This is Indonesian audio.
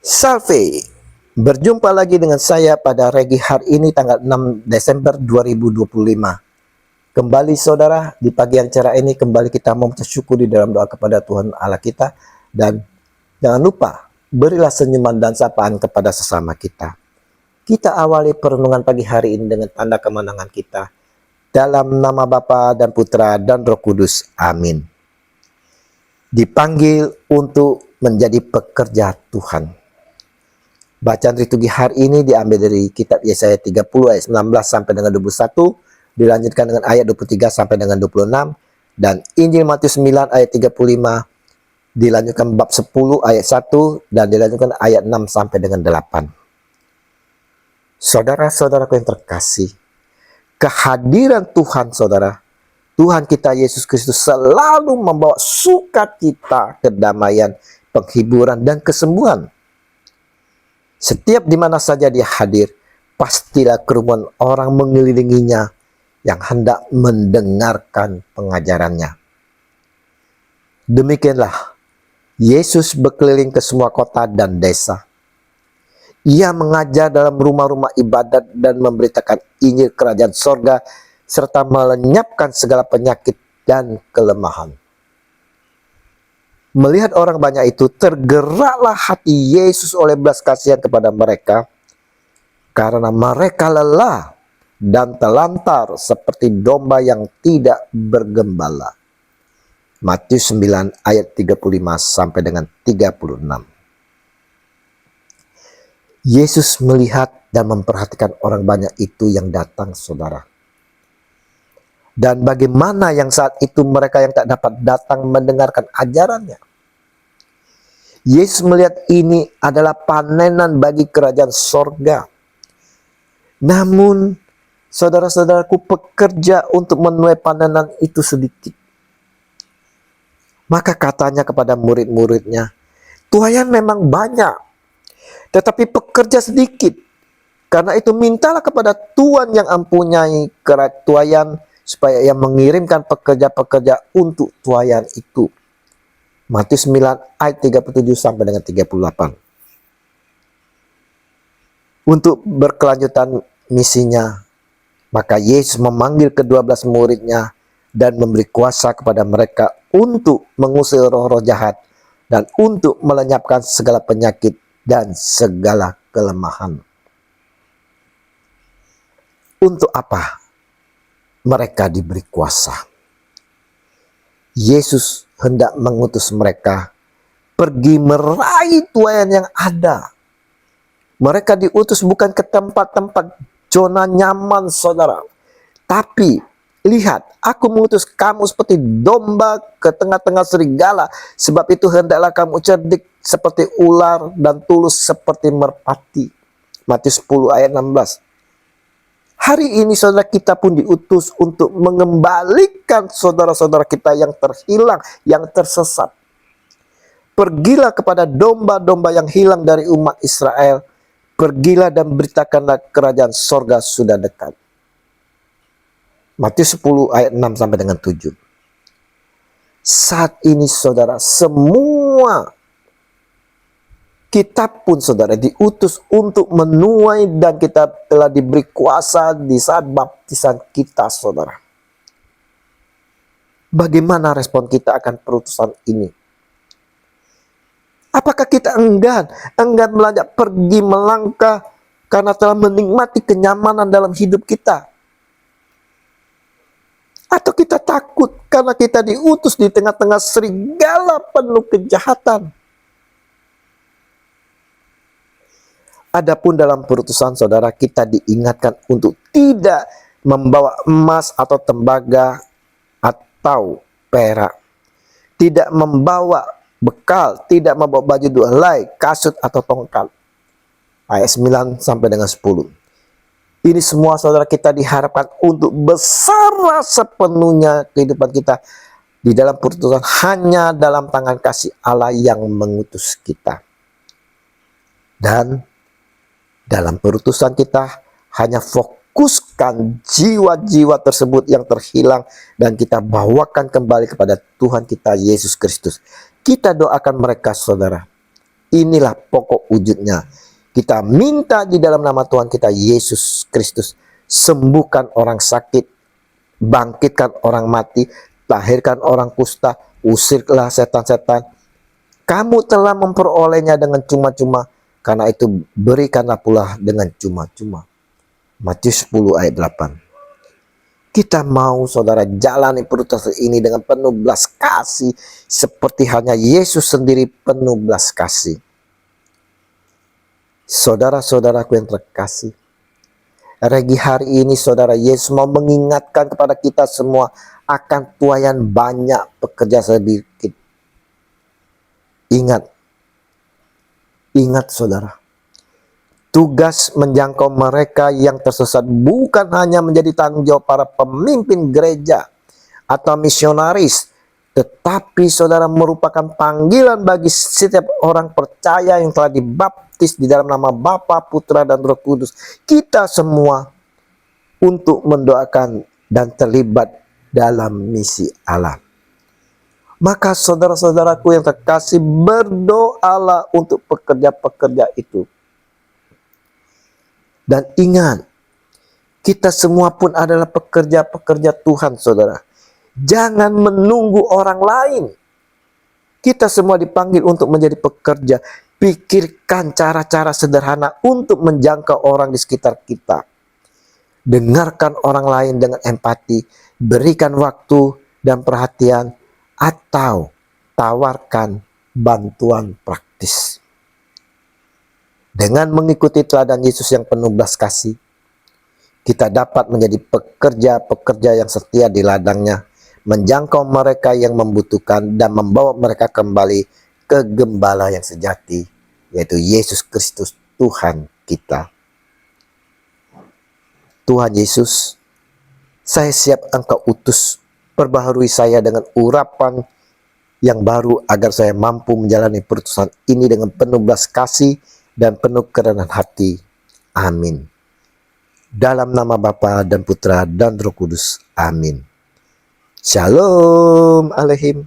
Salve, berjumpa lagi dengan saya pada Regi hari ini tanggal 6 Desember 2025. Kembali saudara, di pagi acara ini kembali kita mau bersyukur di dalam doa kepada Tuhan Allah kita. Dan jangan lupa, berilah senyuman dan sapaan kepada sesama kita. Kita awali perenungan pagi hari ini dengan tanda kemenangan kita. Dalam nama Bapa dan Putra dan Roh Kudus. Amin. Dipanggil untuk menjadi pekerja Tuhan. Bacaan liturgi hari ini diambil dari kitab Yesaya 30 ayat 19 sampai dengan 21, dilanjutkan dengan ayat 23 sampai dengan 26, dan Injil Matius 9 ayat 35, dilanjutkan bab 10 ayat 1, dan dilanjutkan ayat 6 sampai dengan 8. Saudara-saudaraku yang terkasih, kehadiran Tuhan saudara, Tuhan kita Yesus Kristus selalu membawa sukacita, kedamaian, penghiburan, dan kesembuhan. Setiap di mana saja dia hadir, pastilah kerumunan orang mengelilinginya yang hendak mendengarkan pengajarannya. Demikianlah, Yesus berkeliling ke semua kota dan desa. Ia mengajar dalam rumah-rumah ibadat dan memberitakan Injil Kerajaan Sorga, serta melenyapkan segala penyakit dan kelemahan. Melihat orang banyak itu, tergeraklah hati Yesus oleh belas kasihan kepada mereka, karena mereka lelah dan telantar seperti domba yang tidak bergembala. Matius 9 ayat 35 sampai dengan 36. Yesus melihat dan memperhatikan orang banyak itu yang datang, saudara. Dan bagaimana yang saat itu mereka yang tak dapat datang mendengarkan ajarannya. Yesus melihat ini adalah panenan bagi kerajaan sorga. Namun, saudara-saudaraku, pekerja untuk menuai panenan itu sedikit. Maka katanya kepada murid-muridnya, tuaian memang banyak, tetapi pekerja sedikit. Karena itu mintalah kepada Tuhan yang mempunyai tuaian, supaya ia mengirimkan pekerja-pekerja untuk tuaian itu. Matius 9 ayat 37 sampai dengan 38. Untuk berkelanjutan misinya, maka Yesus memanggil ke-12 muridnya dan memberi kuasa kepada mereka untuk mengusir roh-roh jahat dan untuk melenyapkan segala penyakit dan segala kelemahan. Untuk apa mereka diberi kuasa? Yesus hendak mengutus mereka pergi meraih tuaian yang ada. Mereka diutus bukan ke tempat-tempat zona nyaman, saudara. Tapi lihat, aku mengutus kamu seperti domba ke tengah-tengah serigala. Sebab itu hendaklah kamu cerdik seperti ular dan tulus seperti merpati. Matius 10 ayat 16. Hari ini saudara, kita pun diutus untuk mengembalikan saudara-saudara kita yang terhilang, yang tersesat. Pergilah kepada domba-domba yang hilang dari umat Israel. Pergilah dan beritakanlah kerajaan sorga sudah dekat. Matius 10 ayat 6 sampai dengan 7. Saat ini saudara, semua kita pun saudara diutus untuk menuai, dan kita telah diberi kuasa di saat baptisan kita, saudara. Bagaimana respon kita akan perutusan ini? Apakah kita enggan melangkah pergi melangkah karena telah menikmati kenyamanan dalam hidup kita? Atau kita takut karena kita diutus di tengah-tengah serigala penuh kejahatan? Adapun dalam perutusan saudara, kita diingatkan untuk tidak membawa emas atau tembaga atau perak. Tidak membawa bekal, tidak membawa baju dua helai, kasut atau tongkat. Ayat 9 sampai dengan 10. Ini semua saudara kita diharapkan untuk bersarah sepenuhnya kehidupan kita di dalam perutusan hanya dalam tangan kasih Allah yang mengutus kita. Dan dalam perutusan kita hanya fokuskan jiwa-jiwa tersebut yang terhilang dan kita bawakan kembali kepada Tuhan kita Yesus Kristus. Kita doakan mereka saudara. Inilah pokok wujudnya. Kita minta di dalam nama Tuhan kita Yesus Kristus, sembuhkan orang sakit, bangkitkan orang mati, lahirkan orang kusta, usirlah setan-setan. Kamu telah memperolehnya dengan cuma-cuma, karena itu berikanlah pula dengan cuma-cuma. Matius 10 ayat 8. Kita mau saudara jalani proses ini dengan penuh belas kasih, seperti hanya Yesus sendiri penuh belas kasih. Saudara-saudaraku yang terkasih, Regi hari ini saudara, Yesus mau mengingatkan kepada kita semua akan tuaian banyak pekerja sedikit. Ingat saudara, tugas menjangkau mereka yang tersesat bukan hanya menjadi tanggung jawab para pemimpin gereja atau misionaris, tetapi saudara merupakan panggilan bagi setiap orang percaya yang telah dibaptis di dalam nama Bapa, Putra, dan Roh Kudus. Kita semua untuk mendoakan dan terlibat dalam misi Allah. Maka saudara-saudaraku yang terkasih, berdoalah untuk pekerja-pekerja itu. Dan ingat, kita semua pun adalah pekerja-pekerja Tuhan, saudara. Jangan menunggu orang lain. Kita semua dipanggil untuk menjadi pekerja. Pikirkan cara-cara sederhana untuk menjangkau orang di sekitar kita. Dengarkan orang lain dengan empati, berikan waktu dan perhatian, atau tawarkan bantuan praktis. Dengan mengikuti teladan Yesus yang penuh belas kasih, kita dapat menjadi pekerja-pekerja yang setia di ladangnya, menjangkau mereka yang membutuhkan dan membawa mereka kembali ke Gembala yang sejati, yaitu Yesus Kristus Tuhan kita. Tuhan Yesus, saya siap Engkau utus, perbaharui saya dengan urapan yang baru agar saya mampu menjalani perutusan ini dengan penuh belas kasih dan penuh kerendahan hati. Amin. Dalam nama Bapa dan Putra dan Roh Kudus. Amin. Shalom Aleihim.